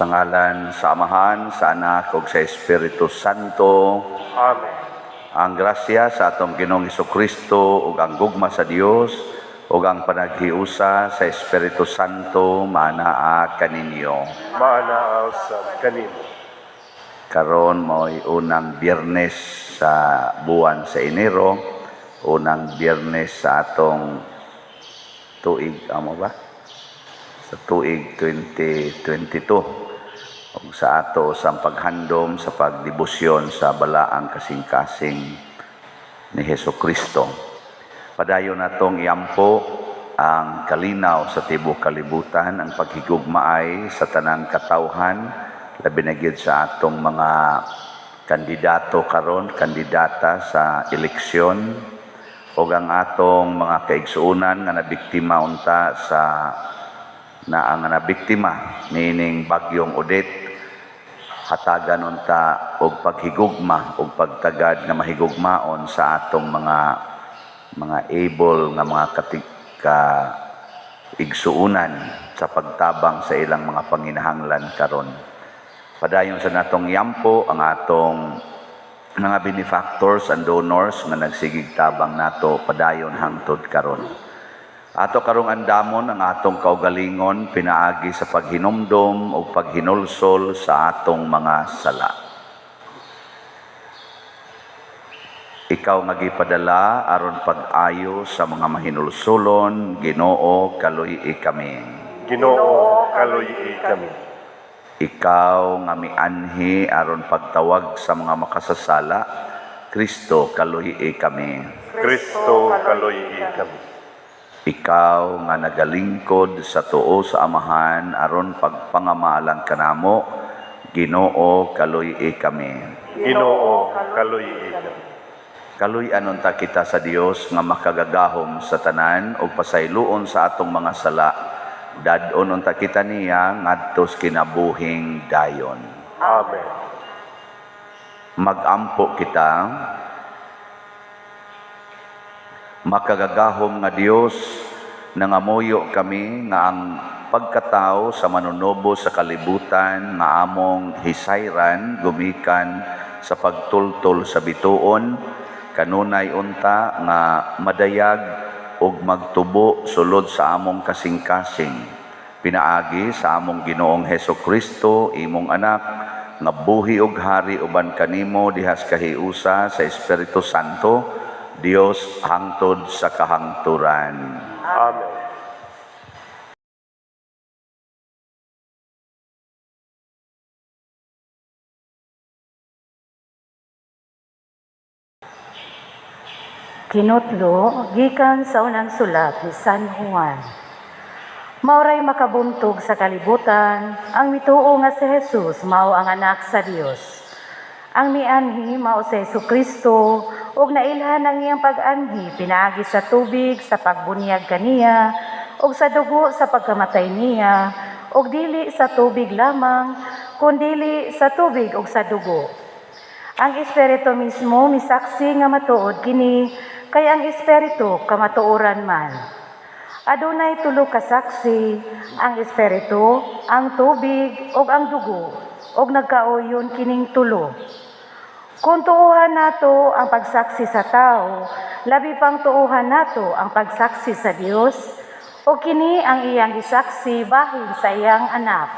Sa ngalan sa Amahan, sa Anak, ug sa Espiritu Santo. Amen. Ang grasya sa atong Ginoong Hesukristo ug ang gugma sa Dios ug ang panaghiusa sa Espiritu Santo manaa kaninyo. Maanaaw sa kanimo. Karon mo'y unang Biyernes sa buwan sa Enero, unang Biyernes sa atong tuig, amo ba? Sa tuig 2022. Ug sa ato sa paghandom sa pagdebosyon sa balaang kasing-kasing ni Hesukristo. Padayon natong iampo ang kalinaw sa tibuok kalibutan, ang paghigugmaay sa tanang katawhan, labi na gyud sa atong mga kandidato karon, kandidata sa eleksyon, ug ang atong mga kaigsuonan nga nabiktima unta sa ang nabiktima nining bagyong Odette, hatagan unta og paghigugma og pagtagad nga mahigugmaon sa atong mga able nga mga igsuunan sa pagtabang sa ilang mga panginahanglan karon. Padayon sa natong yampo ang atong mga benefactors and donors nga nagsigig tabang nato padayon hangtod karon. Ato karong andamon ang atong kaugalingon pinaagi sa paghinumdom o paghinulsol sa atong mga sala. Ikaw nga gipadala aron pag-ayo sa mga mahinulsolon, Ginoo kaluy-i kami. Ginoo kaluy-i kami. Ikaw nga mianhi aron pagtawag sa mga makasasala, Kristo kaluy-i kami. Kristo kaluy-i kami. Ikaw nga nagalingkod sa tuo sa Amahan aron pagpangamalang kanamo, Ginoo kaluy-i kami. Ginoo kaluy-i kami. Kaluy-anon ta kita sa Dios nga makagagahom sa tanan o pasayloon sa atong mga sala. Dadon unta kita niya ngadto sa kinabuhing dayon. Amen. Magampo kita. Makagagahom nga Dios, nangamuyo kami nga ang pagkatao sa manunubo sa kalibutan nga among hisayran gumikan sa pagtultol sa bituon, kanunay unta nga madayag ug magtubo sulod sa among kasing-kasing. Pinaagi sa among Ginoong Hesukristo, imong anak, nga buhi ug hari uban kanimo dihas kahiusa sa Espiritu Santo, Dios hangtod sa kahangturan. Amen. Kinutlo, gikan sa unang sulat ni San Juan. Mauray makabuntog sa kalibutan, ang mituo nga si Jesus mao ang anak sa Dios. Ang mianhi mao si Hesukristo, ug nailhan ang iyang pag-anhi pinaagi sa tubig sa pagbunyag kaniya, ug sa dugo sa pagkamatay niya, ug dili sa tubig lamang, kundili sa tubig ug sa dugo. Ang Espiritu mismo misaksi nga matuod kini, kay ang Espiritu kamatuoran man. Adunay tulo ka saksi, ang Espiritu, ang tubig, ug ang dugo, ug nagkauyon kining tulo. Kung tuuhan nato ang pagsaksi sa tao, labi pang tuuhan nato ang pagsaksi sa Dios, o kini ang iyang gisaksi bahin sa iyang anak.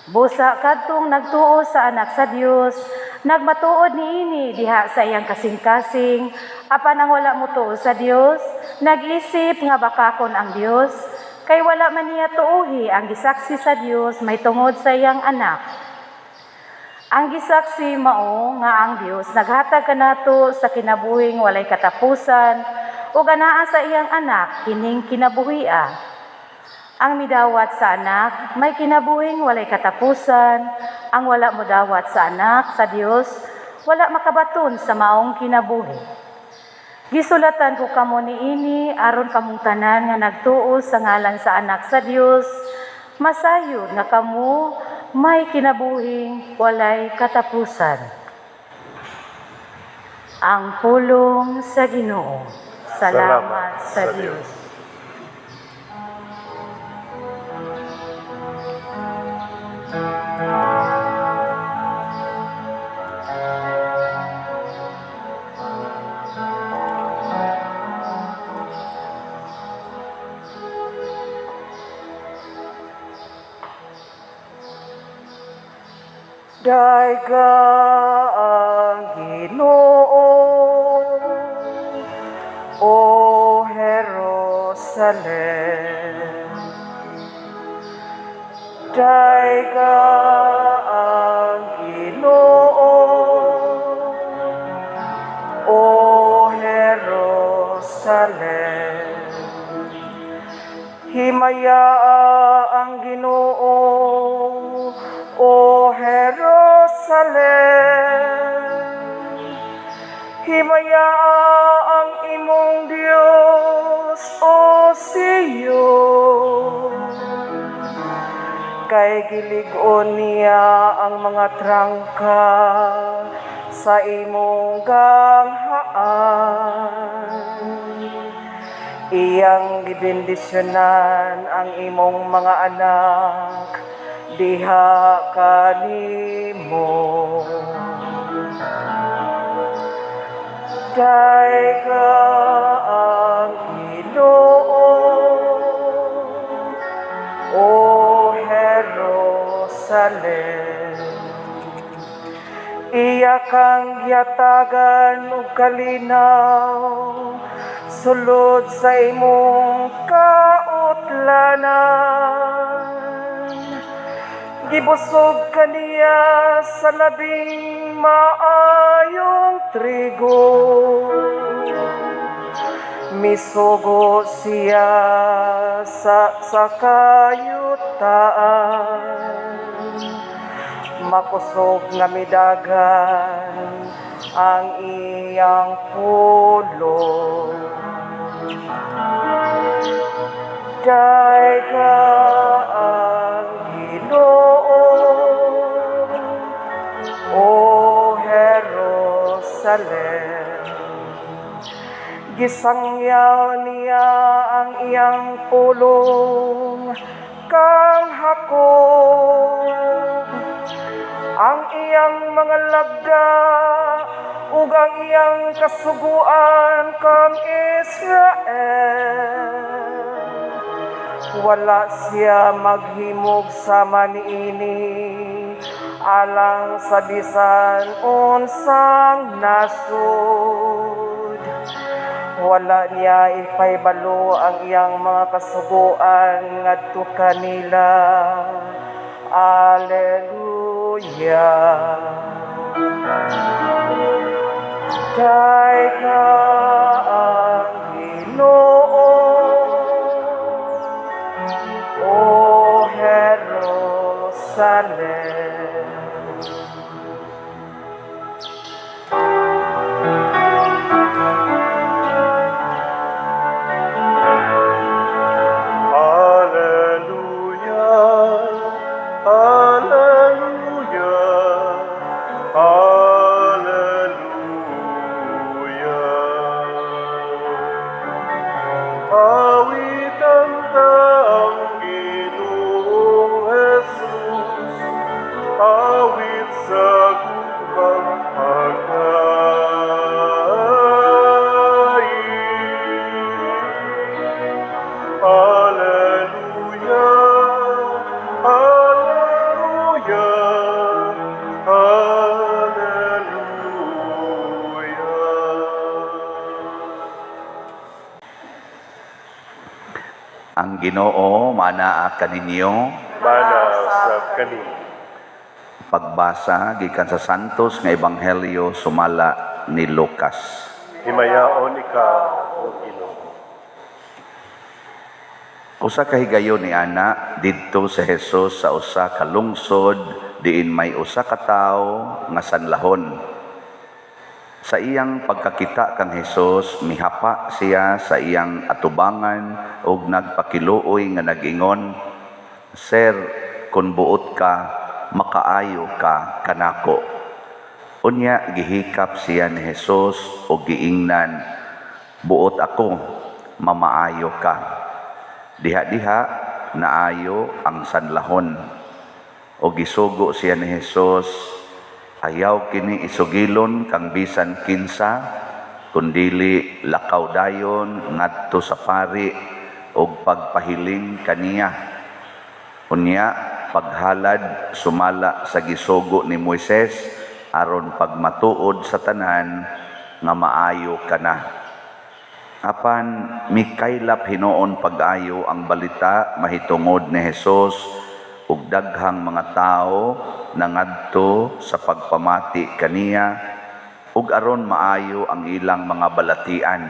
Busa kadtong nagtuo sa anak sa Dios, nagmatuod niini diha sa iyang kasing-kasing, apan ang wala motuo sa Dios, nag-isip nga bakakon ang Dios, kay wala man niya tuuhi ang gisaksi sa Dios may tungod sa iyang anak. Ang gisaksi mao nga ang Dios naghatag kanato sa kinabuhing walay katapusan ug anaa sa iyang anak kining kinabuhia. Ang midawat sa anak may kinabuhing walay katapusan, ang wala modawat sa anak sa Dios wala makabaton sa maong kinabuhi. Gisulatan ko kamo niini aron kamong tanan nga nagtuo sa ngalan sa anak sa Dios, masayod nga kamo may kinabuhing walay katapusan. Ang pulong sa Ginoo. Salamat sa Diyos. Daiga ang Ginoo, O Jerusalem. Daiga ang Ginoo, O Jerusalem. Himaya ang Ginoo, O Jerusalem. Himaya ang imong Dios, O Sion. Kay gilig-on niya ang mga trangka sa imong ganghaan. Iyang gibendisyonan ang imong mga anak diha kanimo. Daiga ang Ginoo, O Jerusalem. Iya kang yatagan ug kalinaw sulod sa imong kautlanan. Gibusog kaniya sa labing maayong trigo. Misugo siya sa kayutaan. Makusog nga midagan ang iyang pulo. Daiga ang Ginoo, O Jerusalem. Gisangyaw niya ang iyang pulong kang hakog. Ang iyang mga labda ug ang iyang kasuguan kang Israel. Wala siya maghimog sama niini alang sa bisan unsang nasud. Wala niya ipaybalo ang iyang mga kasuguan ngadto kanila. Alleluia. Daiga ang Ginoo, O Jerusalem. Ang Ginoo manaa kaninyo. Mana sa kanin. Pagbasa gikan sa Santos nga Ebanghelyo sumala ni Lucas. Himayaon ikaw, O Ginoo. Usa ka higayon ni ana didto sa Hesus sa usa ka lungsod diin may usa ka tawo nga sanlahon. Sa iyang pagkakita kang Hesus, mihapa siya sa iyang atubangan ug nagpakiluoy nga nagingon, "Sir, kun buot ka, makaayo ka kanako." Unya gihikap siya ni Hesus ug giingnan, "Buot ako, mamaayo ka." Diha-diha naayo ang sanlahon. O gisugo siya ni Hesus, "Ayaw kini isugilon kang bisan kinsa, kundili lakaw dayon ngadto sa pari og pagpahiling kaniya." Unya paghalad sumala sa gisugo ni Moises aron pagmatuod sa tanan nga maayo kana. Apan mikaylap hinuon pag-ayo ang balita mahitungod ni Hesus ug daghang mga tao nangadto sa pagpamati kaniya ug aron maayo ang ilang mga balatian.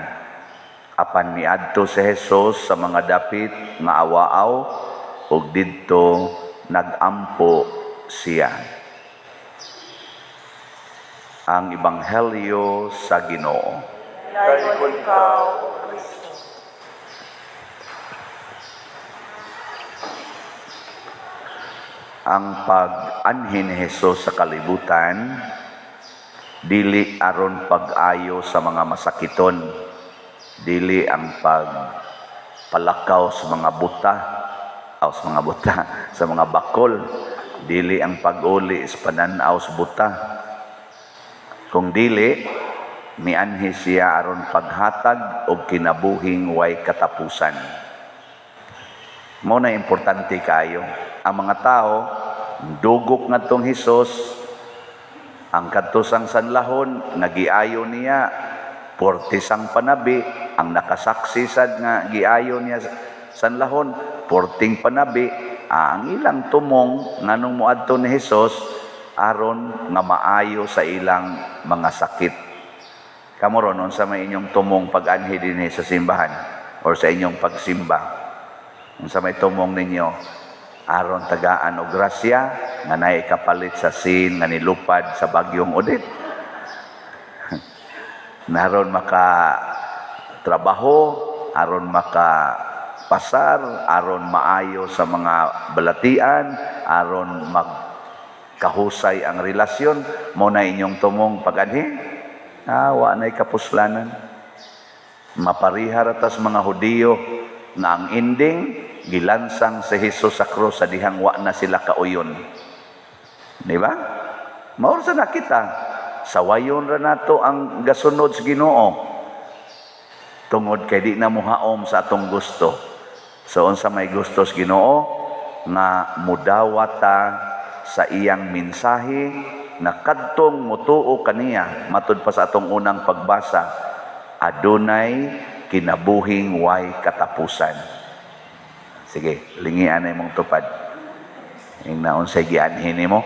Apan miadto si Hesus sa mga dapit nga awaaw ug didto nagampo siya. Ang Ebanghelyo sa Ginoo. Dayon ikaw, O Kristo. Ang pag-anhin ni Hesus sa kalibutan, dili aron pag-ayo sa mga masakiton, dili ang pagpalakaw sa mga buta, sa mga bakol, dili ang pag-uli sa pananaw sa buta, kung dili mianhi siya aron paghatag og kinabuhing way katapusan. Mao na importante kayo. Ang mga tao dugok ngadtong Hesus, ang kadtosang sanlahon nga giayo niya, portisang panabi ang nakasaksi sad nga giayo niya sanlahon, porting panabi ang ilang tumong nganong moadto ni Hesus aron nga maayo sa ilang mga sakit. Kamoron, unsa may inyong tumong pag-anhi dinhi sa simbahan or sa inyong pagsimba? Unsa may tumong ninyo aron tagaan og grasya nga naay kapalit sa sin nga nilupad sa bagyong Odette? Naron maka trabaho, aron maka pasar, aron maayo sa mga balatian, aron magkahusay ang relasyon, mo na inyong tumong pag-anhi? Wa na'y kapuslanan. Maparihar atas mga Hudiyo nga ang ending gilansang si Hesus sa krus sa dihang wa na sila kauyon. Di ba? Maor sa nakita, sawayon ra nato ang gasunod sa Ginoo. Tungod kay di na muhaom sa atong gusto. So unsa may gusto sa Ginoo nga mudawata sa iyang mensahe na kadtong mutuo kaniya matud pa sa atong unang pagbasa, adunay kinabuhing way katapusan. Sige, lingian na imong tupad. Ing naon sa gianhin nimo?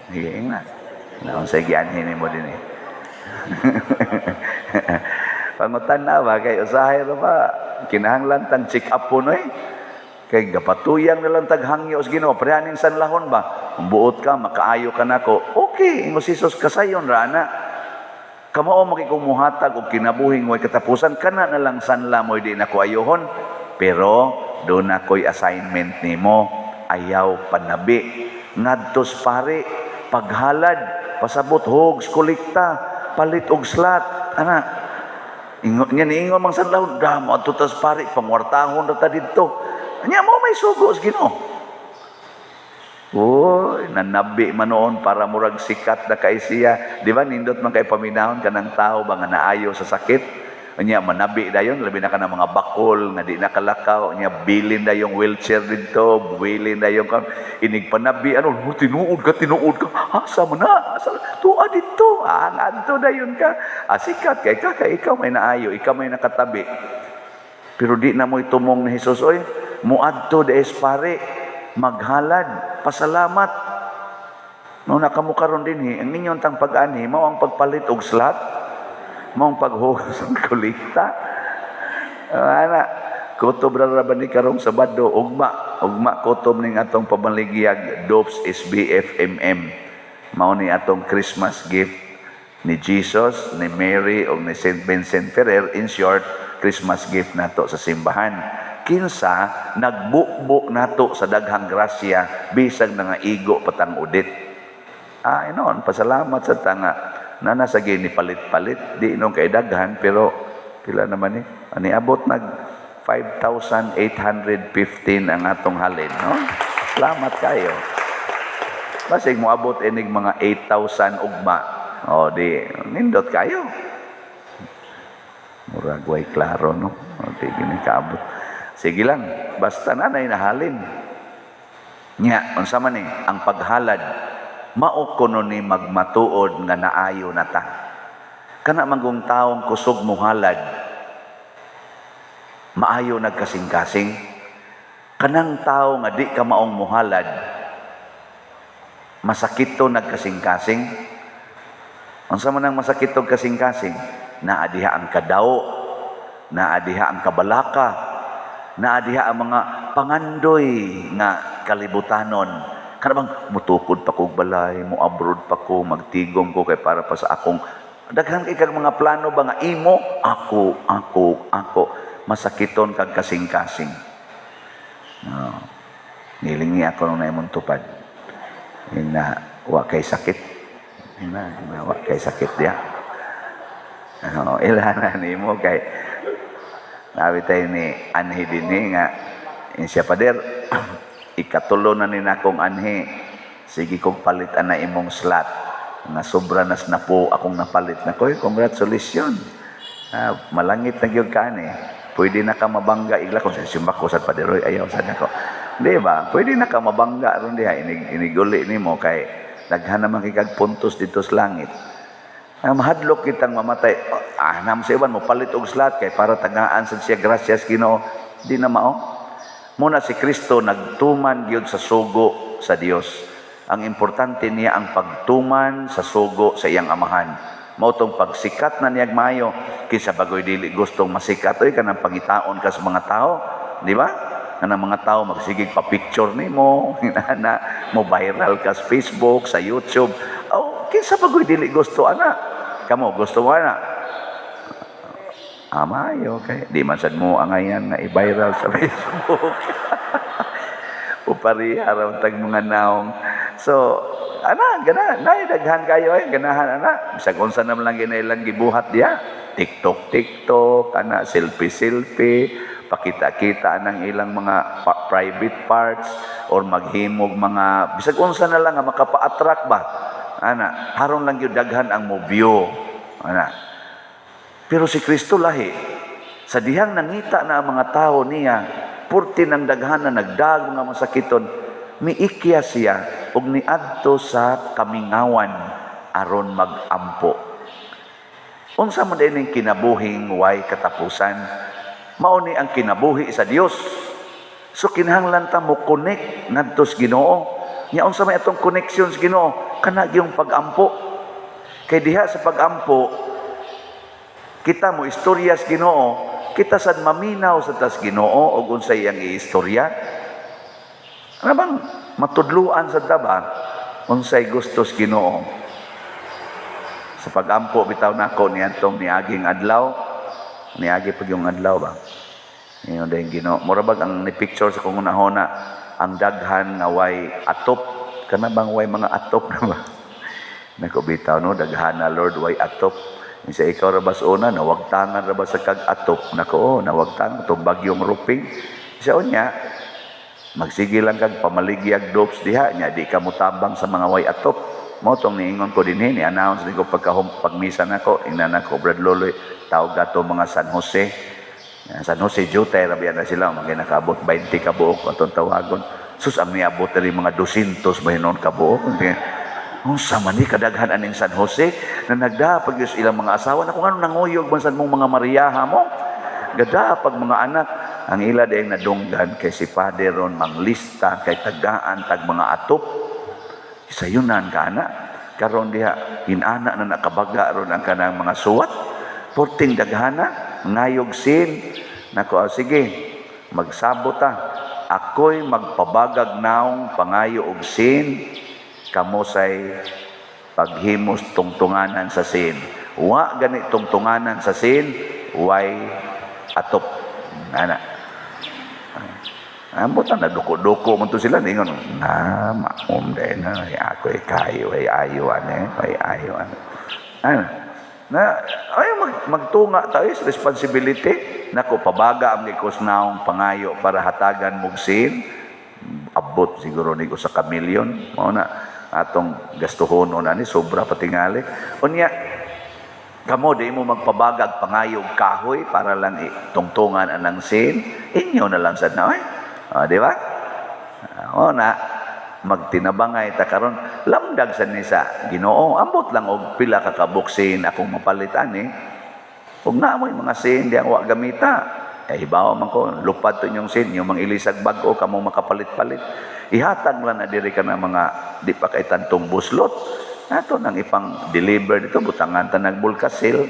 Sige, ing na. Naon sa gianhin nimo dinhi. Pangutan na ba kay usahay ra ba? Kinahanglan tang check up po no eh. Kay gapatuyang na lang taghangyo sa Ginoo, prehaning sanlahon ba? Kung buot ka, makaayo ka nako. Okay, ingo si Jesus kasayon ra na. Kamao makikumuhatag og kinabuhing way katapusan, kana na lang sanla mo di nako ayohon. Pero do na koy assignment nimo, ayaw panabi. Ngadtos pare, paghalad, pasabot hogs, kolekta, palit og slat, ana. Ingon mang sanlahon, damo atutas pare, pangwartahon ra ta didto. Anya mo may sugo sa Ginoo. Uy, nanabi man noon para murag sikat na kay siya. Di ba, nindot man kay paminahon ka ng tao ba nga naayo sa sakit? Anya, manabi dayon, labi na ka ng mga bakol, nga di nakalakaw. Anya, bilin na yung wheelchair dito, bilin na yung inig panabi. Ano, tinuod ka. Asa mo na? Tuwa dito. Ngadto dayon ka. Sikat kay ka, ikaw may naayo, ikaw may nakatabi. Pero di na mo itumong ni Jesus, oy, muadto des pare, maghalad, pasalamat. No nakamukaron din ang ninyon tang pag-ani, mao ang pagpalit og slat, mao ang paghugas ng kolekta. Ana, kutob ra ba ni karong Sabado, ugma kutob ning atong pamaligiyag DOPS SBFMM. Mao ni atong Christmas gift ni Jesus, ni Mary ug ni Saint Vincent Ferrer, in short, Christmas gift nato sa simbahan. Kinsa nagbukbok nato sa daghang grasya bisag nga igo patang udit. Inon, pasalamat sa tanga na nasa gini palit-palit di inong kay daghan, pero pila naman ani abot nag 5,815 ang atong halin, no? Salamat kayo. Basig mo abot inig mga 8,000 ugma. O di nindot kayo. Murag way klaro, no? O di gini kaabot. Sige lang, basta nanay nahalin. Nya, unsa man ni ang paghalad mao kuno ni magmatuod nga naayo na ta. Kana manggong taong kusog muhalad, maayo nagkasing-kasing. Kanang tao nga di ka maong muhalad, masakit to nagkasing-kasing. Unsa man ang masakit to kasing-kasing? Naadiha ang kadaw, naadiha ang kabalaka, naadiha ang mga pangandoy nga kalibutanon. Kana bang mutukod pa kog balay, mo abroad pa ko, magtigom ko kay para pa sa akong daghan kay kag mga plano ba nga imo, ako. Masakiton kag kasing-kasing. No. Nilingi ako nung naimong tupad. Ina, wa kay sakit. Ina, wa kay sakit dia. Ilanan nimo kay nabi tayo ni anhi dinhi nga insya pader ikatulo na ni nakong anhi. Sige kong palit na imong slot. Nga sobra nas na po akong napalit na ko. Congratulations. Malangit na gyud ka ani. Pwede na ka mabangga igla kung sa simba ko sa paderoy ayaw sa nako. Di ba? Pwede na ka mabangga ron diha iniguli nimo kay daghan naman kay puntos dito sa langit. Mahadlok kitang mamatay. Nam sa iban mo palit og slot kay para tagaan sa siya gracias Ginoo. Di na mao. Muna si Kristo nagtuman gyud sa sugo sa Dios. Ang importante niya ang pagtuman sa sugo sa iyang amahan. Mao tong pagsikat na niyag maayo kaysa bagoy dili gustong masikat oy kanang pangitaon ka sa mga tao, di ba? Kanang mga tao magsigig pa picture nimo, na mo viral ka sa Facebook, sa YouTube. Kinsa bagoy dili gusto ana? Kamo gusto mo ana? Amayo kay di man sad mo angayan nga i-viral sa Facebook. Upari araw tag mga naong. So, gana daghan kayo ganahan bisag unsa naman lang ginailang gibuhat diya. TikTok, selfie, pakita-kita nang ilang mga private parts or maghimog mga bisag unsa na lang nga makapa-attract ba. Haron lang gyud daghan ang mo view. Pero si Kristo lahi. Sa dihang nangita na ang mga tao niya, purti ng daghan na nagdag nga masakiton, miikya siya ug niadto sa kamingawan aron magampo. Unsa man dining kinabuhing way katapusan? Mao ni ang kinabuhi sa Dios. So kinahanglan ta mo connect ngadto sa Ginoo. Nya unsa may atong connection sa Ginoo? Kana gyung pagampo. Kay diha sa pagampo kita mo istorya sa Ginoo, kita sad maminaw sa tas Ginoo ug unsay iyang iistorya. Ano bang matudluan sa taba unsay gusto sa Ginoo? Sa pagampo bitaw nako niadtong niaging adlaw, niagi pag yung adlaw ba? Ingon dayong Ginoo. Mura bag ang ni picture sa kung unahona ang daghan nga way atop, kana bang way mga atop na ba? Nako bitaw no daghan na Lord way atop. Isa ikaw rabas una, nawagtangan rabas sa kag-atop. Nako, nawagtangan itong bagyong ruping. Isa unya, magsige lang kag pamaligyag dopes diha. Nya, di ka mutabang sa mga way atop. Mo tong niingon ko dinhi, ni-announce din ko pagmisa nako, ingnan nako, Brad Loloy, tawag ato mga San Jose. San Jose, Jutay, rabiyan na sila. Magay nakaabot 20 kabuok, atong tawagon. Sus, ang niabot na rin mga 200 bahinon kabuok. Unsa man ni kadaghan aning San Jose na nagdapag yung ilang mga asawa na kung ano nanguyog man sad mong mga Mariaha mo gadapag mga anak ang ila day nadunggan kay si Father ron manglista kay tagaan tag mga atop isayunan kana karon diha inana na nakabaga ron ang kanang mga suwat porting daghana ngayog sin nako sige magsabot ta ako'y magpabagag naong pangayo og sin kamosay paghimos tungtunganan sa sin. Wa gani tungtunganan sa sin, way atop. Ana. Ambutan na duko-duko man to sila ningon. Maum day na ako kayo ay ayo ane, ay ayo ane. Magtunga tayo sa responsibility. Nako pabaga ang ikos naong pangayo para hatagan mog sin. Abot siguro ni ko sa kamilyon. Mao na atong gastuhon na ni sobra patingali unya kamo di mo magpabagag pangayog kahoy para lang tungtungan anang sin inyo na lang sad na di ba na magtinabangay ta karon lamdag sa ni sa Ginoo, ambot lang og pila ka kabuksin akong mapalitan ug naamoy mga sin di ang wa gamita. Hibaw man ko lupad to inyong sin, yung mga ilisag bag-o kamo makapalit-palit. Ihatag lang na diri ka na mga di pa kay tantong buslot. Nato nang ipang deliver dito butangan ta nagbulkasil.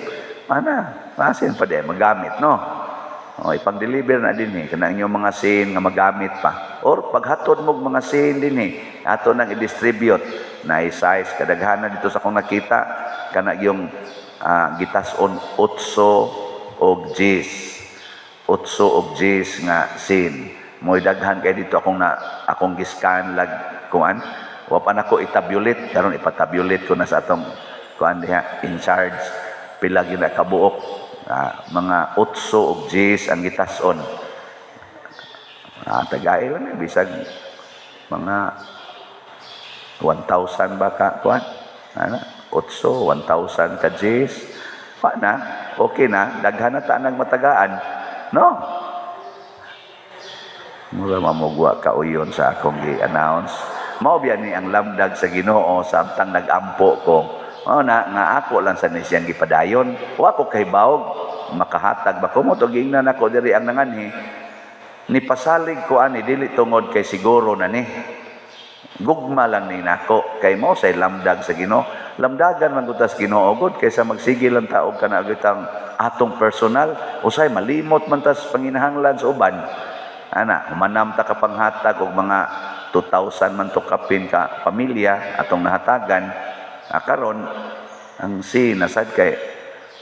Ana, pasin pa di magamit no. O ipang deliver na din kana inyong mga sin nga magamit pa. Or paghatod mo mga sin din ato nang i-distribute na size kadaghanan dito sa akong nakita kana yung gitason 8 og 10 og 10 nga sin moy daghan kay dito akong giskan lag kuan wa pa nako itabulate karon ipatabulate ko na sa atong kuan diha in charge pila gyud na kabuok mga 8 og 10 ang gitason tagay lang bisag mga 1,000 ba ka kuan ana 8, 1,000 ka Gs. Pa na, okay na, daghan na tanang matagaan. No? Mura mamugwa ka uyon sa akong i-announce. Mao biyan ni ang lamdag sa Ginoo samtang nagampo ko. Nga ako lang sa siyang gipadayon. Wa ko kay bawog makahatag ba ko mo to gingnan ako diri ang nanganhi. Ni pasalig ko ani dili tungod kay siguro na ni. Gugma lang ni nako kay mo say lamdag sa Ginoo. Lamdagan man gutas Ginoo gud kaysa magsigil lang taog kana agitang atong personal usay malimot man tas panginahanglan sa uban. Ana, humanam ta ka panghatag og mga 2,000 man to kapin ka pamilya atong nahatagan. Karon ang nasad kay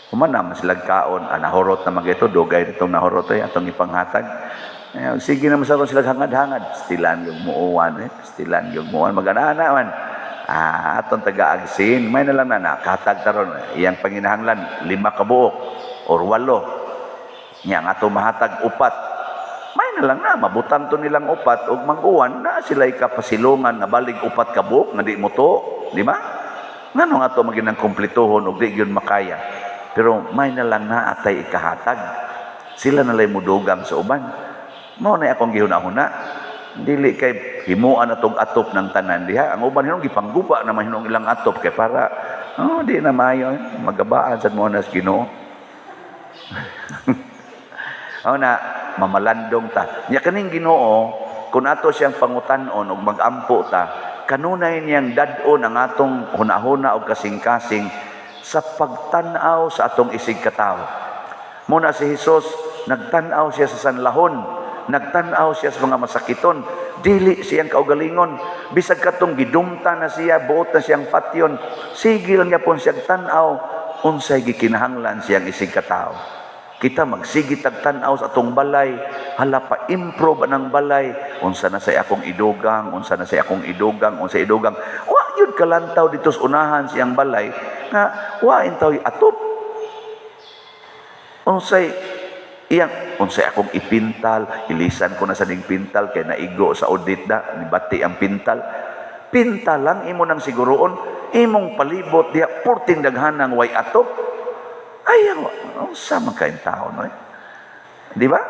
humanam sila kaon nahurot na magito dugay itong nahurot atong ipanghatag. Sige naman sa sila hangad-hangad stilan yung muuwan stilan yung muuwan magana man. Atong taga-agsin may na lang na nakatag taron iyang panginahanglan 5 ka buok or 8 nya nga ato mahatag 4 may na lang na mabutan to nilang 4 ug mag-uwan na sila ikapasilungan nga balig 4 ka buok nga di mo to di ba ngano nga ato maginang kumplituhon ug di gyud makaya pero may na lang na atay ikahatag sila na lay mudugang sa uban mao na akong gihuna-huna dili kay himuan atong atop ng tanan diha ang uban hinong gipangguba naman hinong ilang atop kay para di na maayo magabaan sad mo na sa Ginoo na mamalandong ta nya kaning Ginoo kun ato siyang pangutan-on ug magampo ta kanunay niyang dad-on ang atong hunahuna og kasing-kasing sa pagtan-aw sa atong isig katawo muna si Hesus nagtan-aw siya sa sanlahon nagtan-aw siya sa mga masakiton dili siyang kaugalingon bisag katong gidumta na siya buot na siyang patyon sigil nga pon siyang tan-aw unsay gikinahanglan siyang isig katao kita magsigit tag-tan-aw sa atong balay hala pa improve ang balay unsa na say akong idugang unsa na say akong idugang unsa idugang wa yun kalantaw dito sa unahan siyang balay nga wa intaw atop unsay akong ipintal ilisan ko na sa ning pintal kay naigo sa audit na nibati ang pintal lang imo nang siguroon imong palibot diha porting daghanang way atop ayaw unsa man kain taon di ba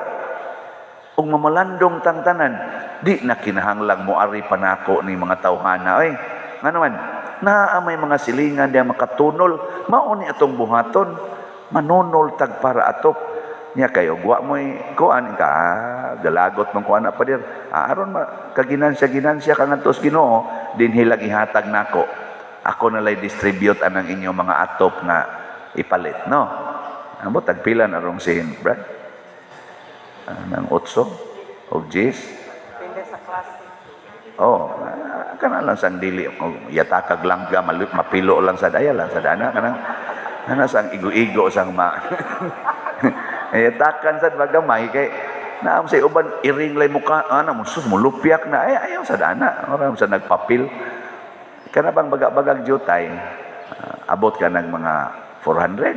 ug mamalandong tangtanan di na kinahanglang moari panako ni mga tawhana ngano man naa may mga silingan diha makatunol mao ni atong buhaton manunol tag para atop niya kayo wa mo'y kuan ka galagot man kuan pa dir aron kaginansya ka ngadtos Ginoo din hilag ihatag nako ako na lay distribute anang inyong mga atop nga ipalit no amo tagpila na rong sin brad nang 8 og 10 Depende sa klase. kana lang sang dili yatakag langga mapilo lang sa daya lang sa dana kanang sang igo-igo sang takan sad magamay kay naam say uban iring lay muka mulupyak na ayaw sa dana ora sa nagpapil kana bang bagag jutay abot ka ng mga 400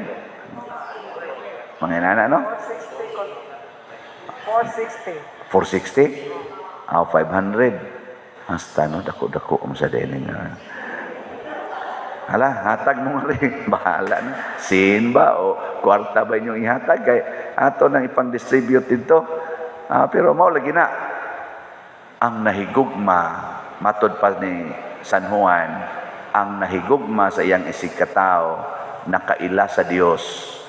mga inana no 460 500 hasta no dako sa dening hala, hatag mo rin. Bahala na. Sin ba o kwarta ba inyong ihatag? Kay ato nang ipang-distribute dito. Pero mao lagi na. Ang nahigugma Matod pa ni San Juan, ang nahigugma sa iyang isigkatao, nakaila sa Dios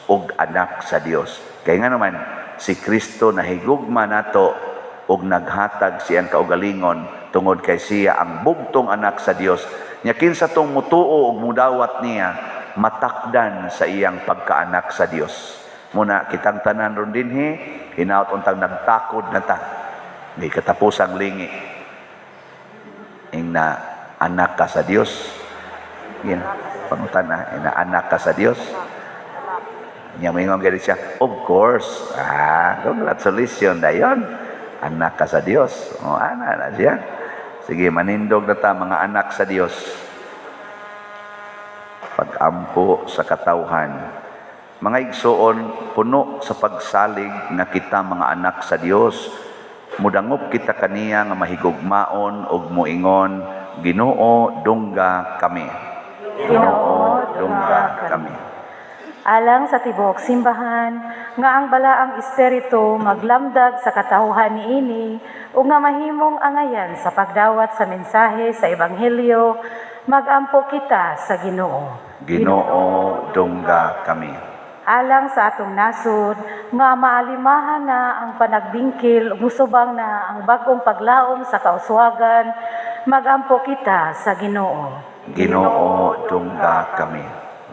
ug anak sa Dios. Kaya nga naman, si Kristo nahigugma nato ug naghatag siyang kaugalingon tungod kay siya ang bugtong anak sa Dios. Nya kinsa tong mutuo ug mudawat niya, matakdan sa iyang pagkaanak sa Dios. Muna kitang tanan ron dinhi, hinaut untang nagtakod na ta. May katapusang lingi. Ing na anak ka sa Dios. Yan, pangutan na, ina anak ka sa Dios. Niya may ngong siya, of course. Congratulations na yun. Anak ka sa Dios. O, ana na siya. Sige, manindog na ta, mga anak sa Dios. Pag-ampo sa katawhan. Mga igsoon, puno sa pagsalig nga kita mga anak sa Dios, mudangop kita kaniya nga mahigugmaon ug muingon, Ginoo dungga kami. Ginoo dungga kami. Alang sa tibuok simbahan, nga ang balaang espiritu maglamdag sa katawhan niini, ug nga mahimong angayan sa pagdawat sa mensahe sa ebanghelyo, magampo kita sa Ginoo. Ginoo dungga kami. Alang sa atong nasod, nga maalimahan na ang panagbingkil, musubang na ang bagong paglaom sa kauswagan, magampo kita sa Ginoo. Ginoo dungga kami.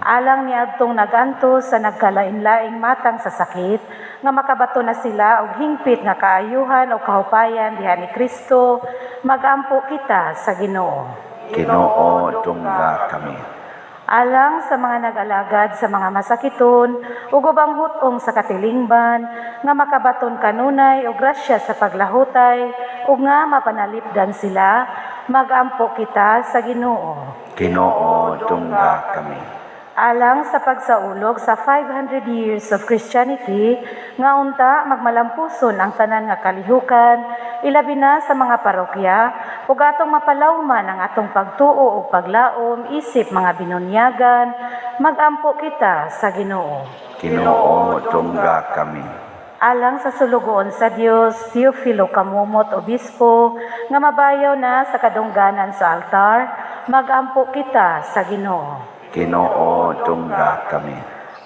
Alang niadtong nagantos sa nagkalain-laing matang sa sakit, nga makabato na sila og hingpit nga kaayuhan o kahupayan diha ni Kristo, magampo kita sa Ginoo. Ginoo dungga kami. Alang sa mga nag-alagad sa mga masakiton, ug ubang hutong sa katilingban, nga makabaton kanunay o grasya sa paglahutay, ug nga mapanalipdan sila, magampo kita sa Ginoo. Ginoo dungga kami. Alang sa pagsaulog sa 500 years of Christianity, nga unta magmalampuson ang tanan nga kalihukan, ilabi na sa mga parokya, ug atong mapalawman ang atong pagtuo ug paglaom isip mga binunyagan, magampo kita sa Ginoo. Ginoo dungga kami. Alang sa sulugoon sa Dios, Teofilo Kamumot Obispo, nga mabayaw na sa kadungganan sa altar, magampo kita sa Ginoo. Ginoo dungga kami.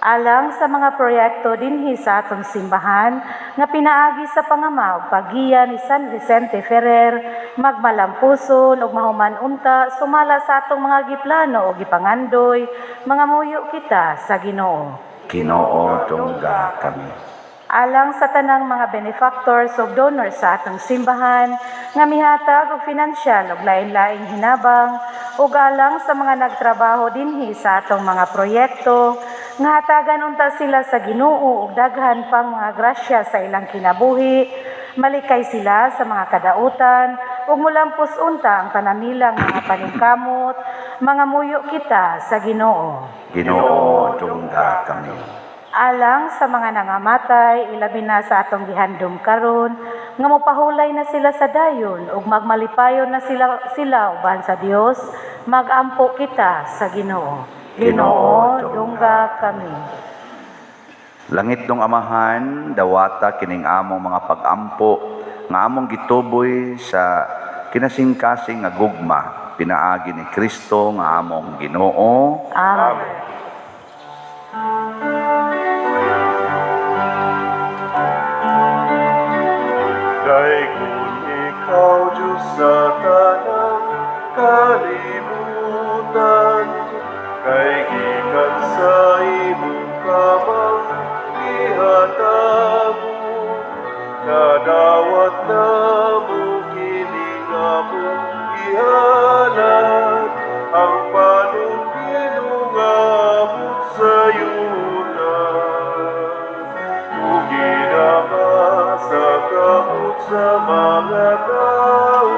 Alang sa mga proyekto dinhi sa atong simbahan nga pinaagi sa pangama ug paggiya ni San Vicente Ferrer, magmalampuson ug mahuman unta sumala sa atong mga giplano ug gipangandoy, mga muyo kita sa Ginoo. Ginoo dungga kami. Alang sa tanang mga benefactors ug donors sa atong simbahan nga mihatag og pinansyal ug lain-laing hinabang, ug alang sa mga nagtrabaho dinhi sa atong mga proyekto nga hatagan unta sila sa Ginoo ug daghan pang mga grasya sa ilang kinabuhi, malikay sila sa mga kadautan ug mulampos unta ang pananilang mga paningkamot, mga muyo kita sa Ginoo. Ginoo dungga kami. Alang sa mga nangamatay, ilabi na sa atong gihandom karon, nga mopahulay na sila sa dayon ug magmalipayon na sila uban sa Dios, magampo kita sa Ginoo. Ginoo dungga kami. Langit dong Amahan, dawata kining among mga pag-ampo nga among gituboy sa kinasingkasing nga gugma pinaagi ni Kristo nga among Ginoo. Amen. Daikun ikaw, Diyos sa tanang kalibutan, kay gikan sa imong kamang ihatag mo, nadawat na mo kining among ihalat, ang panumbilong abot sa yunan, ug ginama sa kamot sa mga tao,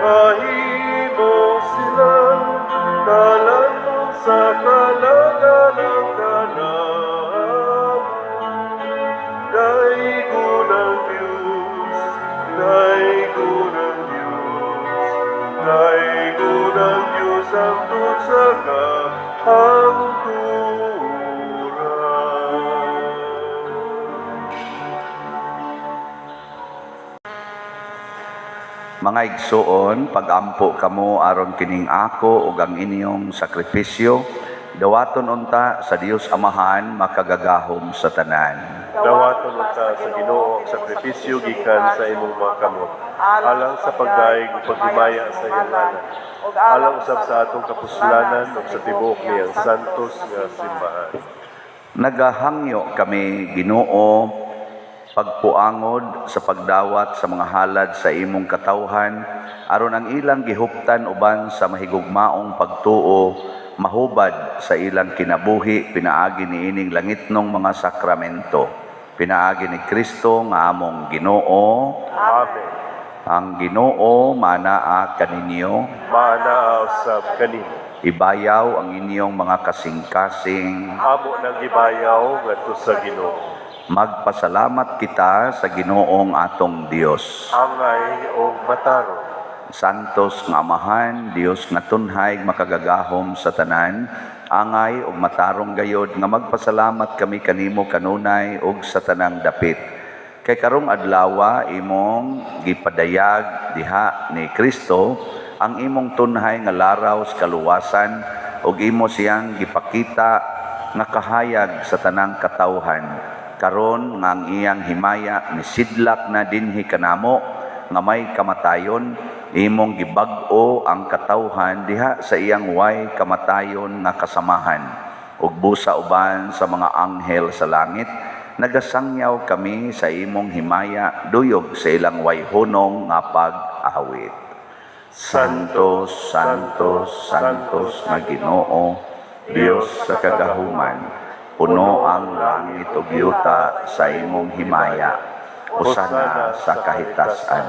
mahimo silang kalanon sa kalagan ng tanan. Daigon ang Diyos, daigon ang Diyos, daigon ang Diyos ang sa kahangturan. Mga igsuon, pagampo kamo aron kining ako ug ang inyong sakripisyo, dawaton unta sa Dios Amahan makagagahom sa tanan. Dawaton unta sa Ginoo ang sakripisyo gikan sa imong mga kamot, alang sa pagdaig ug paghimaya sa iyang ngalan, alang usab sa atong kapuslanan ug sa tibuok niyang santos nga simbahan. Nagahangyo kami, Ginoo, pagpuangod sa pagdawat sa mga halad sa imong katawhan, aron ang ilang gihuptan uban sa mahigugmaong pagtuo, mahubad sa ilang kinabuhi, pinaagi ni ining langitnong mga sakramento. Pinaagi ni Kristo nga among Ginoo, Amen. ang Ginoo manaa kaninyo, Maanaa usab kanimo. ibayaw ang inyong mga kasing-kasing. Amo nang gibayaw ngadto sa Ginoo. Magpasalamat kita sa Ginoong atong Dios. Angay o mataro. Santos nga Amahan, Dios nga tunhay makagagahom sa tanan, angay ug matarong gayod nga magpasalamat kami kanimo kanunay ug sa tanang dapit. Kay karong adlaw imong gipadayag diha ni Kristo ang imong tunhay nga laraw sa kaluwasan ug imo siyang gipakita nga kahayag sa tanang katawhan. Karon nga ang iyang himaya misidlak na dinhi kanamo nga may kamatayon, imong gibag-o ang katawhan diha sa iyang way kamatayon nga kasamahan ug busa uban sa mga anghel sa langit. Nagasangyaw kami sa imong himaya duyog sa ilang way hunong nga pag-awit. Santos, Santos, Santos nga Ginoo, Dios sa kagahuman, puno ang langit ug yuta sa imong himaya. Usana sa kahitasan.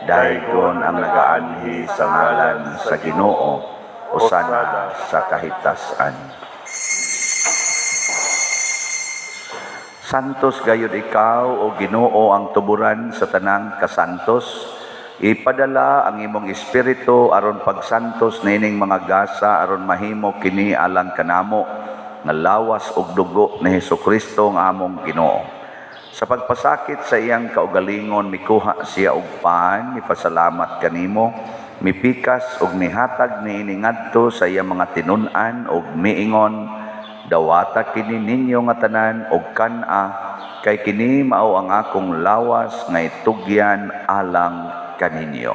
Daygon ang nagaanhi sa ngalan sa Ginoo. Usana sa kahitasan. Santos gayud ikaw o Ginoo ang tuburan sa tanang kasantos. Ipadala ang imong espiritu aron pagsantos nining mga gasa aron mahimo kini alang kanamo nga lawas ug dugo ni Hesukristo nga among Ginoo. Sa pagpasakit sa iyang kaugalingon mikuha siya og paan, mipasalamat kanimo, mipikas ug mihatag niini ngadto sa iyang mga tinun-an ug miingon, dawata kini ninyo nga tanan og kan-a, kay kini mao ang akong lawas nga itugyan alang kaninyo.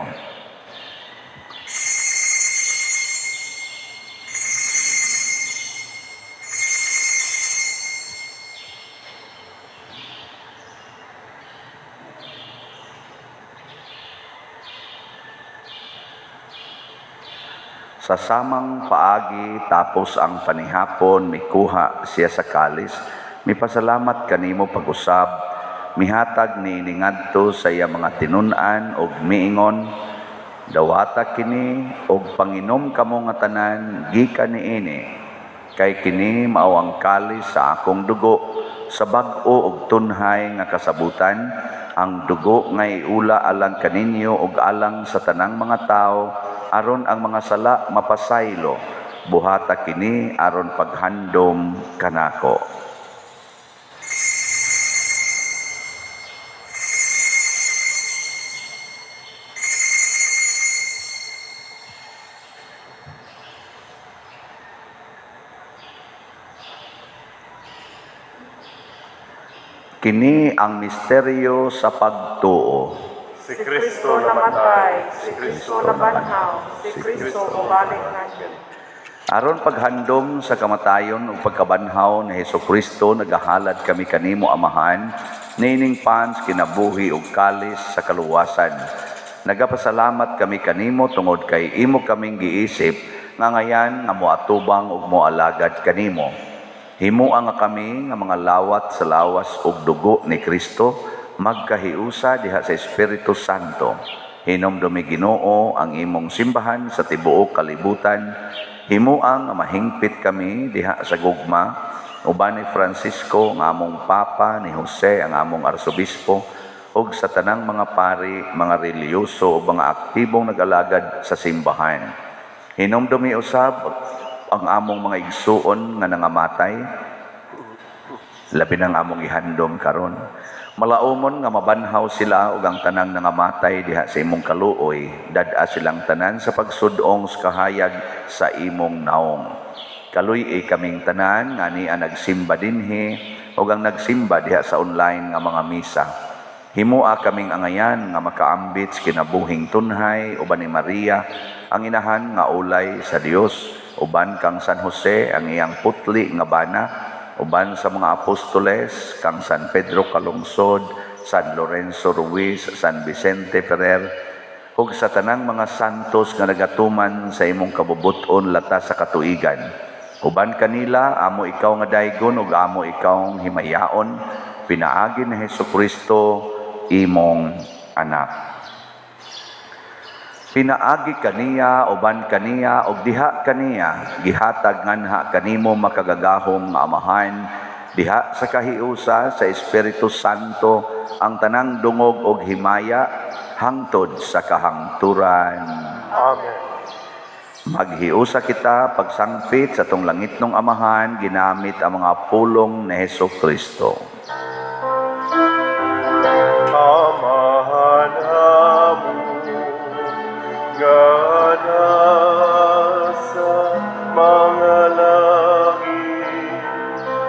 Sa samang paagi tapos ang panihapon mikuha siya sa kalis, mipasalamat kanimo pag-usab, mihatag ni ngadto sa iya mga tinun-an ug miingon, dawata kini og panginom kamo nga tanan gikan niini, kay kini mao ang kalis sa akong dugo, sa bag-o ug tunhay nga kasabutan, ang dugo nga iula alang kaninyo ug alang sa tanang mga tao, aron ang mga sala mapasaylo, buhata kini aron paghandom kanako. Kini ang misteryo sa pagtuo. Si Kristo namatay, si Kristo nabanhaw, si Kristo mabalik natin. Aron paghandom sa kamatayon ug pagkabanhaw ni Hesukristo, nagahalad kami kanimo Amahan, nining pans kinabuhi ug kalis sa kaluwasan. Nagapasalamat kami kanimo tungod kay imo kaming giisip nga ngayan nga moatubang ug moalagad kanimo. Himuang nga kami nga mga lawat sa lawas ug dugo ni Kristo, magkahiusa diha sa Espiritu Santo. Hinomdumi Ginoo ang imong simbahan sa tibuok kalibutan. Himuang nga mahingpit kami diha sa gugma, uban ni Francisco nga among Papa, ni Jose ang among Arsobispo, ug sa tanang mga pari, mga reliyoso o mga aktibong nag-alagad sa simbahan. Hinomdumi usab ang among mga igsuon nga nangamatay, labi nang among ihandom karon. Malaumon nga mabanhaw sila ug ang tanang nangamatay diha sa imong kaluoy, dad-a silang tanan sa pagsudong sa kahayag sa imong naong. Kaluy kaming tanan nga niya nagsimba dinhi ug ang nagsimba diha sa online nga mga misa. Himua kaming angayan nga makaambit sa kinabuhing tunhay uban ni Maria ang inahan nga ulay sa Dios, uban kang San Jose ang iyang putli nga bana, uban sa mga apostoles kang San Pedro Calungsod, San Lorenzo Ruiz, San Vicente Ferrer, ug sa tanang mga santos nga nagatuman sa imong kabubuton lata sa katuigan. Uban kanila, amo ikaw nga daygon ug amo ikaw himayaon, pinaagi ni Hesukristo imong anak. Pinaagi kaniya, uban kaniya, ug diha kaniya, gihatag nganha kanimo makagagahom nga amahan, diha sa kahiusa sa Espiritu Santo, ang tanang dungog ug himaya, hangtod sa kahangturan. Amen. Maghiusa kita pagsangpit sa tong langitnong amahan, ginamit ang mga pulong ni Hesukristo. Amahan amo nga nasa mga langit,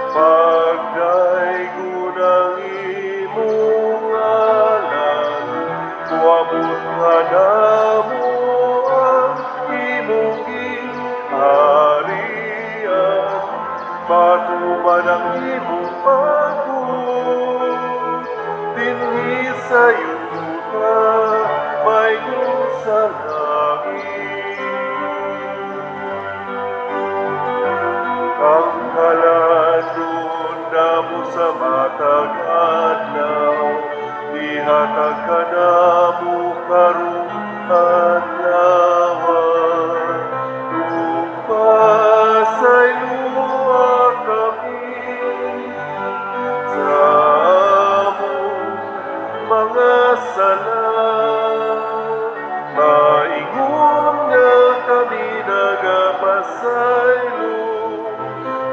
pagdaygon ang imong ngalan, tuamot ka namo ang imong giharian, matuman ang imong pagod, dinhi sa yuta may sa langit. Ang kalandon namo sa matag adlaw, ihatag ka namo karong adlawan, tugpasay luwa kami sa among mga sala. Maingon nga kami nagapasaylo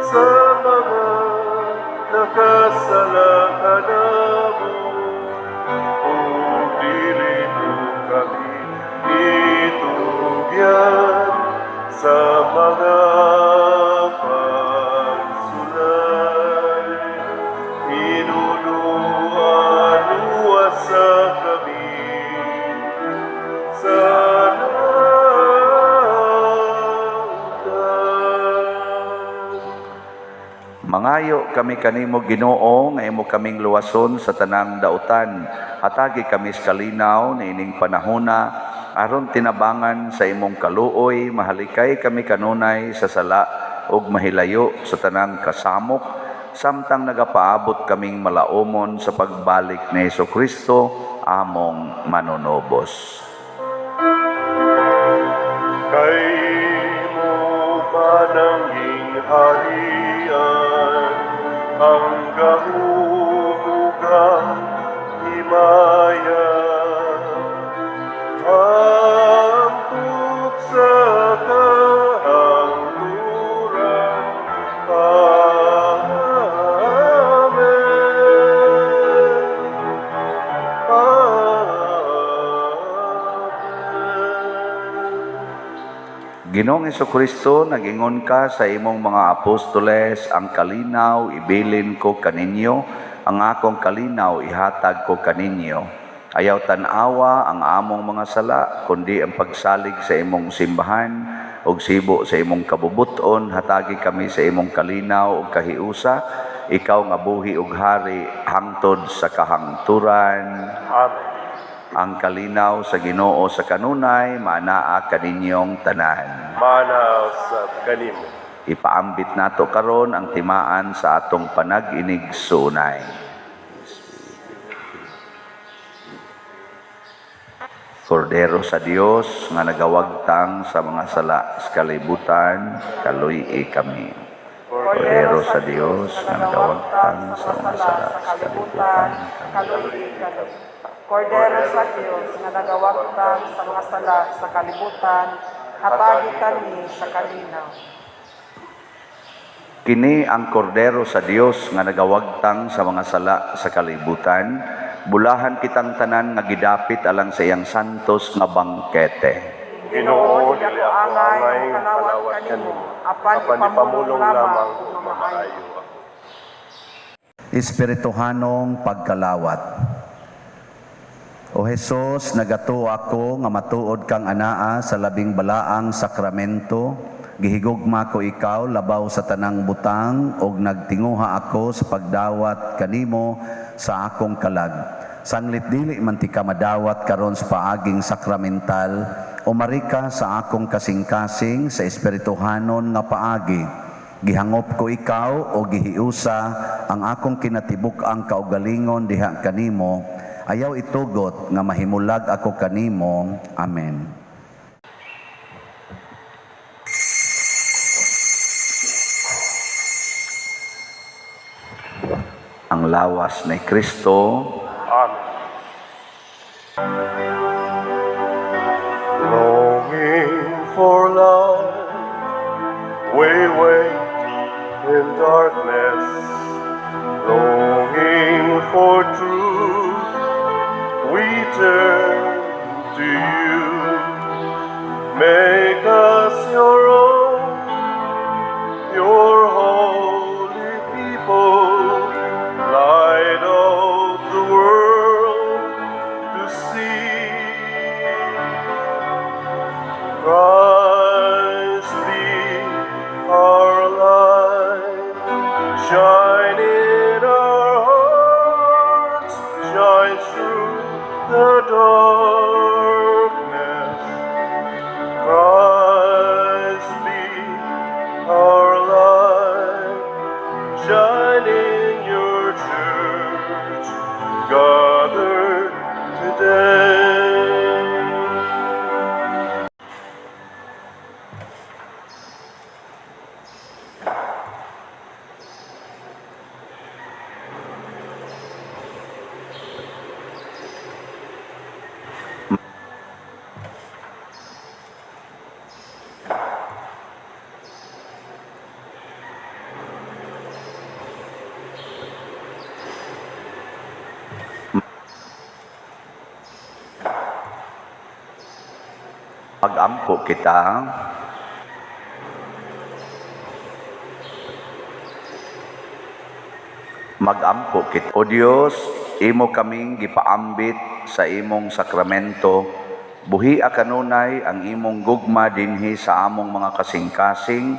sa mga nakasala ka namo, o dili mo kami itugyan sa mga pagsulay, inunuan sa kami sa Mangayo kami kanimo Ginoo nga imo kaming luwason sa tanang dautan. Hatagi kami sa kalinaw na ining panahona aron tinabangan sa imong kaluoy, mahalikay kami kanunay sa sala ug mahilayo sa tanang kasamok, samtang nagapaabot kaming malaumon sa pagbalik ni Hesukristo among manunobos. kay mo pananging harian, ang kahumugang himaya, hangtod sa kahangturan. Ginoong Hesukristo, nagingon ka sa imong mga apostoles, ang kalinaw ibilin ko kaninyo, ang akong kalinaw ihatag ko kaninyo. Ayaw tanawa ang among mga sala, kundi ang pagsalig sa imong simbahan, ug sibo sa imong kabubuton, hatagi kami sa imong kalinaw ug kahiusa, ikaw nga buhi ug hari, hangtod sa kahangturan. Amen. Ang kalinaw sa Ginoo sa kanunay, manaa kaninyong tanan. Manaw sa kanimo. Ipaambit nato karon ang timaan sa atong panag-inig sunay. Kordero sa Dios nga nagawagtang sa mga sala sa kalibutan, kaluy kami. Kordero sa Dios nga nagawagtang sa mga sala sa kalibutan, kaluy kami. Kordero sa Diyos nga nagawagtang sa mga sala sa kalibutan, hatagi kami sa kalinaw. Kini ang kordero sa Dios nga nagawagtang sa mga sala sa kalibutan, bulahan kitang tanan nga gidapit alang sa iyang santos nga bangkete. Ginoo, dili ako angay kalawat kanimo, apan ipamulong lamang kung maayo ako. Espirituhanong pagkalawat. O Jesus, nagato ako nga matuod kang anaa sa labing balaang sakramento, gihigugma ko ikaw labaw sa tanang butang ug nagtinguha ako sa pagdawat kanimo sa akong kalag. Sanglit dili man ti ka madawat karon sa paaging sakramental, umari ka sa akong kasing-kasing sa espirituhanon nga paagi. Gihangop ko ikaw o gihiusa ang akong kinatibuk-ang kaugalingon diha kanimo, ayaw itugot nga mahimulag ako kanimo. Amen. Ang lawas ni Kristo. Amen. Longing for light, we wait in darkness. Longing for truth, we turn to you. Make us your own, your holy people. Light of the world to see. Christ be our light, shine in our hearts, shine through the darkness. Christ be our light, shine in your church, gathered today. Pag-ampo kita. Mag-ampo kita. O Dios, imo kaming gipaambit sa imong sakramento, buhi kanunay ang imong gugma dinhi sa among mga kasing-kasing,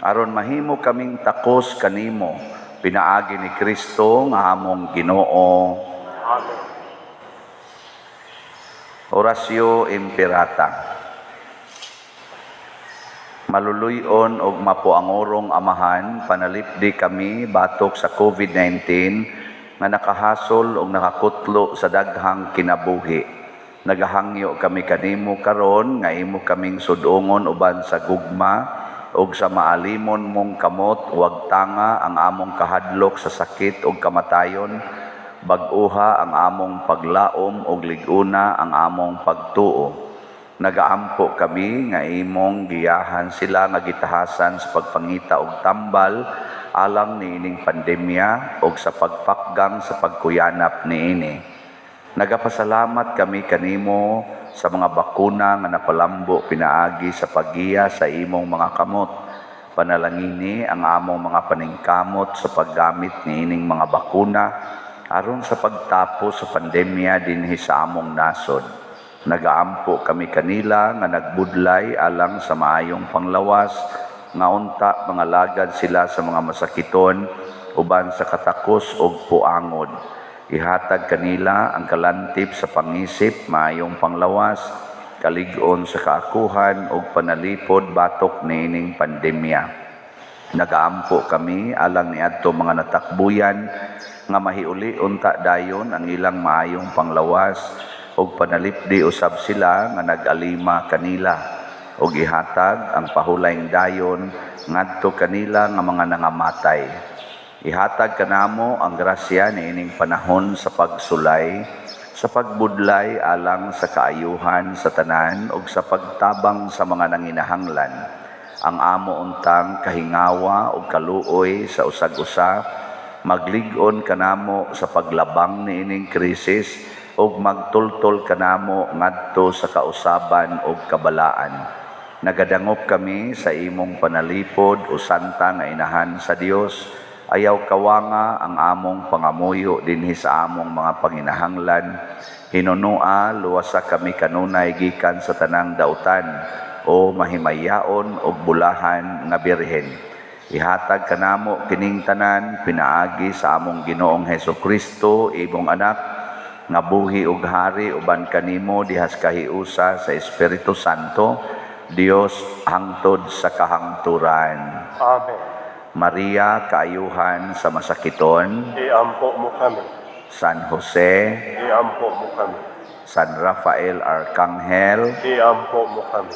aron mahimo kaming takos kanimo, pinaagi ni Kristo nga among Ginoo. Amen. Orasyo Imperata. Maluluyon og mapuangorong Amahan, panalipdi kami batok sa COVID-19 nga nakahasol og nakakutlo sa daghang kinabuhi. Nagahangyo kami kanimo karon nga imo kaming sudongon uban sa gugma og sa maalimon mong kamot, huwag tanga ang among kahadlok sa sakit ug kamatayon, bag-uha ang among paglaom ug liguna ang among pagtuo. Nagaampo kami nga imong giyahan sila nga gitahasan sa pagpangita og tambal alang niining pandemya ug sa pagpakgang sa pagkuyanap niini. Nagapasalamat kami kanimo sa mga bakuna nga napalambo pinaagi sa paggiya sa imong mga kamot. Panalangini ang among mga paningkamot sa paggamit niining mga bakuna aron sa pagtapos sa pandemya dinhi sa among nasod. Nagaampo kami kanila nga nagbudlay alang sa maayong panglawas, nga unta mga lagad sila sa mga masakiton, uban sa katakos ug puangod. Ihatag kanila ang kalantip sa pangisip, maayong panglawas, kalig-on sa kaakuhan ug panalipod batok niining pandemya. Nagaampo kami alang niadto mga natakbuyan nga mahiuli unta dayon ang ilang maayong panglawas ug panalipdi usab sila nga nag-alima kanila ug ihatag ang pahulayng dayon ngadto kanila nga mga nangamatay. Ihatag kanamo ang grasya niining panahon sa pagsulay, sa pagbudlay alang sa kaayuhan sa tanan ug sa pagtabang sa mga nanginahanglan. ang amo untang kahingawa ug kaluoy sa usag-usa, maglig-on kanamo sa paglabang niining krisis ug magtultol kanamo ngadto sa kausaban ug kabalaan. Nagadangop kami sa imong panalipod o santa nga inahan sa Dios. Ayaw kawanga ang among pangamuyo dinhi sa among mga panginahanglan. Hinunua luwasa kami kanunay gikan sa tanang dautan o mahimayaon o bulahan nga birhen. Ihatag kanamo kining tanan pinaagi sa among Ginoong Hesukristo, imong anak, nga buhi ug hari uban kanimo dihas kahiusa sa Espiritu Santo, Dios hangtod sa kahangturan. Amen. Maria, kaayuhan sa masakiton. Iampo mo kami. San Jose, Iampo mo kami. San Rafael Arcangel, Iampo mo kami.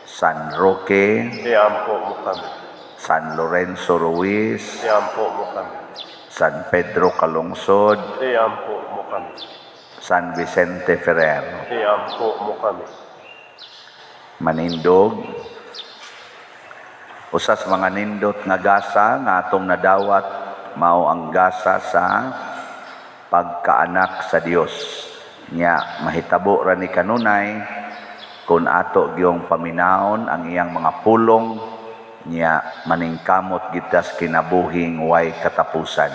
San Roque, Iampo mo kami. San Lorenzo Ruiz, Iampo mo kami. San Pedro Calungsod, Iampo mo kami. San Vicente Ferrer. Iampo mo kami. Manindog, usas mga nindot nga gasa nga atong nadawat mao ang gasa sa pagkaanak sa Dios. Nya mahitabo ra ni kanunay kun ato gyung paminaon ang iyang mga pulong, nya maningkamot gitas kinabuhing way katapusan.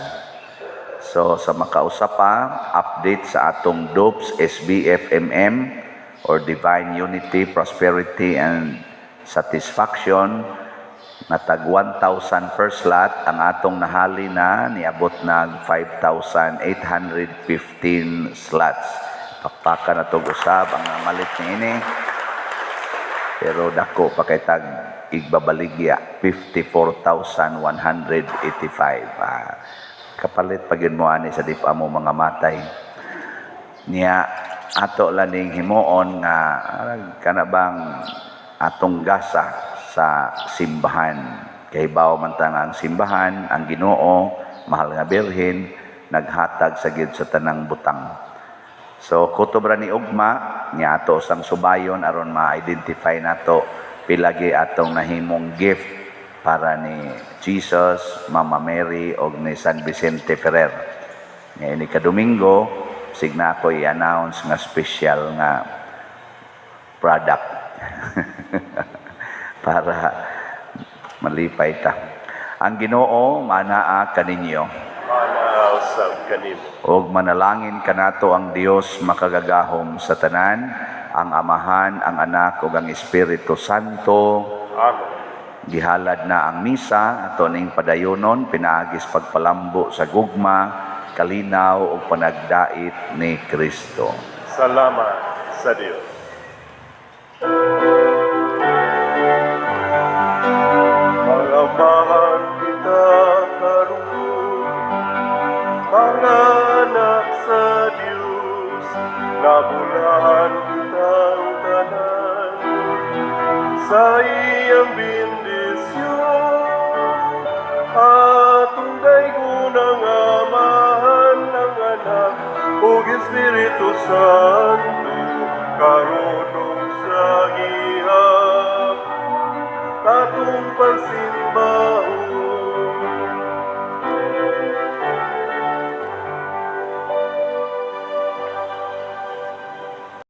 So sa makausapa, update sa atong DOPS SBFMM or Divine Unity, Prosperity, and Satisfaction na tag 1,000 per slot. Ang atong nahali na niabot na 5,815 slots. Pakpaka na itong usab ang namalit ni ini. Pero dako pa kay tag igbabaligya 54,185. Kapalit pag yun mo ani sa di pa mo mga matay. Niya ato laning himuon nga kanabang atong gasa sa simbahan. Kay bawo man ta nga ang simbahan, ang Ginoo, mahal nga birhen, naghatag sa gid sa tanang butang. So kutob ra ni ugma niya ato sang subayon aron ma-identify nato pilagi atong nahimong gift para ni Jesus, Mama Mary og ni San Vicente Ferrer. Ngayon ni Domingo, signa ko i-announce nga special nga product para malipay ta. Ang Ginoo manaa kaninyo. Manausab kanimo. Og manalangin kanato ang Dios makagagahom sa tanan, ang Amahan, ang Anak ug ang Espiritu Santo. Amen. Gihalad na ang misa ato ning padayonon pinaagis pagpalambo sa gugma, kalinaw o panagdait ni Kristo. Salamat sa Diyos. Pangamahan kita karon, mga anak sa Diyos, nabulahan kitang tanan, sa iyang bendisyon, atong daygunang Amahan ng Anak ug Espiritu Santo, karon ug sa gihapon, katong pagsimba